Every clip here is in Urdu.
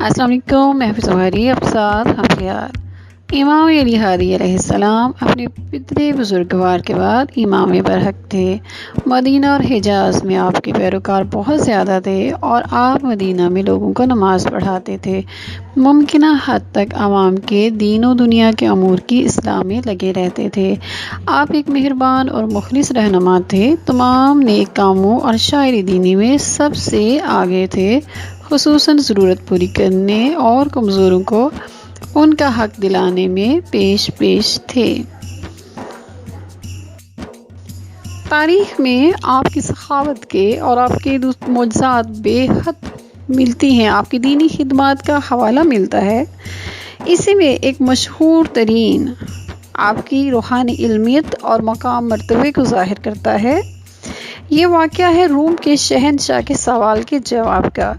السلام علیکم، میں حافظ زہری اب ساتھ ہم امام علی ہادی علیہ السلام اپنے پترے بزرگوار کے بعد امام برحق تھے۔ مدینہ اور حجاز میں آپ کے پیروکار بہت زیادہ تھے اور آپ مدینہ میں لوگوں کو نماز پڑھاتے تھے۔ ممکنہ حد تک عوام کے دین و دنیا کے امور کی اصلاح میں لگے رہتے تھے۔ آپ ایک مہربان اور مخلص رہنما تھے، تمام نیک کاموں اور شاعری دینی میں سب سے آگے تھے، خصوصاً ضرورت پوری کرنے اور کمزوروں کو ان کا حق دلانے میں پیش تھے۔ تاریخ میں آپ کی سخاوت کے اور آپ کے معجزات بے حد ملتی ہیں۔ آپ کی دینی خدمات کا حوالہ ملتا ہے۔ اسی میں ایک مشہور ترین آپ کی روحانی علمیت اور مقام مرتبے کو ظاہر کرتا ہے۔ یہ واقعہ ہے روم کے شہنشاہ کے سوال کے جواب کا۔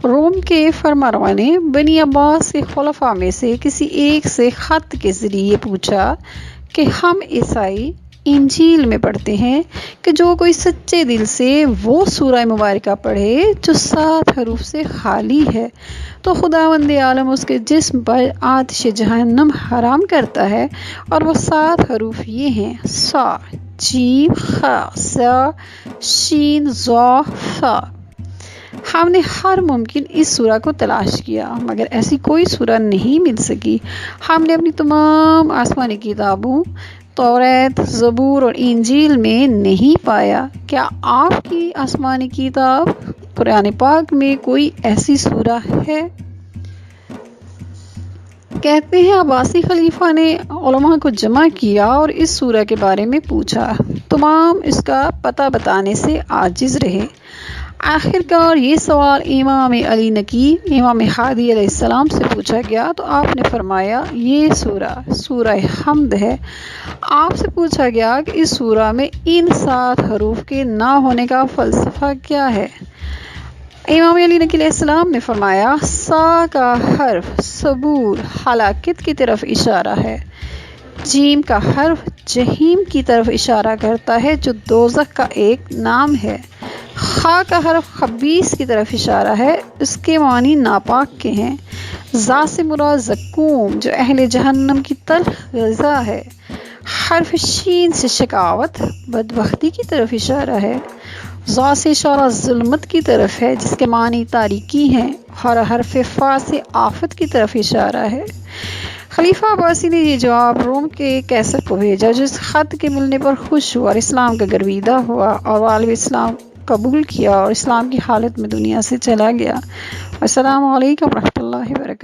روم کے فرمانروا نے بنی عباس کے خلفاء میں سے کسی ایک سے خط کے ذریعے پوچھا کہ ہم عیسائی انجیل میں پڑھتے ہیں کہ جو کوئی سچے دل سے وہ سورہ مبارکہ پڑھے جو 7 حروف سے خالی ہے تو خداوند عالم اس کے جسم پر آتش جہنم حرام کرتا ہے، اور وہ 7 حروف یہ ہیں: ص ج خ ث ش ظ ف۔ ہم نے ہر ممکن اس سورہ کو تلاش کیا مگر ایسی کوئی سورہ نہیں مل سکی۔ ہم نے اپنی تمام آسمانی کتابوں توریت، زبور اور انجیل میں نہیں پایا۔ کیا آپ کی آسمانی کتاب قرآن پاک میں کوئی ایسی سورہ ہے؟ کہتے ہیں عباسی خلیفہ نے علماء کو جمع کیا اور اس سورہ کے بارے میں پوچھا۔ تمام اس کا پتہ بتانے سے عاجز رہے۔ آخرکار یہ سوال امام علی نقی امام ہادی علیہ السلام سے پوچھا گیا تو آپ نے فرمایا یہ سورہ حمد ہے۔ آپ سے پوچھا گیا کہ اس سورہ میں ان 7 حروف کے نہ ہونے کا فلسفہ کیا ہے؟ امام علی نقی علیہ السلام نے فرمایا سا کا حرف صبور ہلاکت کی طرف اشارہ ہے، جیم کا حرف جہیم کی طرف اشارہ کرتا ہے جو دوزخ کا ایک نام ہے، خا کا حرف خبیث کی طرف اشارہ ہے، اس کے معنی ناپاک کے ہیں، زا سے مراد زقوم جو اہل جہنم کی تلخ غذا ہے، حرف شین سے شقاوت بدبختی کی طرف اشارہ ہے، ظا سے اشارہ ظلمت کی طرف ہے جس کے معنی تاریکی ہیں، اور حرف فا سے آفت کی طرف اشارہ ہے۔ خلیفہ عباسی نے یہ جواب روم کے قیصر کو بھیجا جو اس خط کے ملنے پر خوش ہوا اور اسلام کا گرویدہ ہوا اور غالب اسلام قبول کیا اور اسلام کی حالت میں دنیا سے چلا گیا۔ السلام علیکم ورحمۃ اللہ وبرکاتہ۔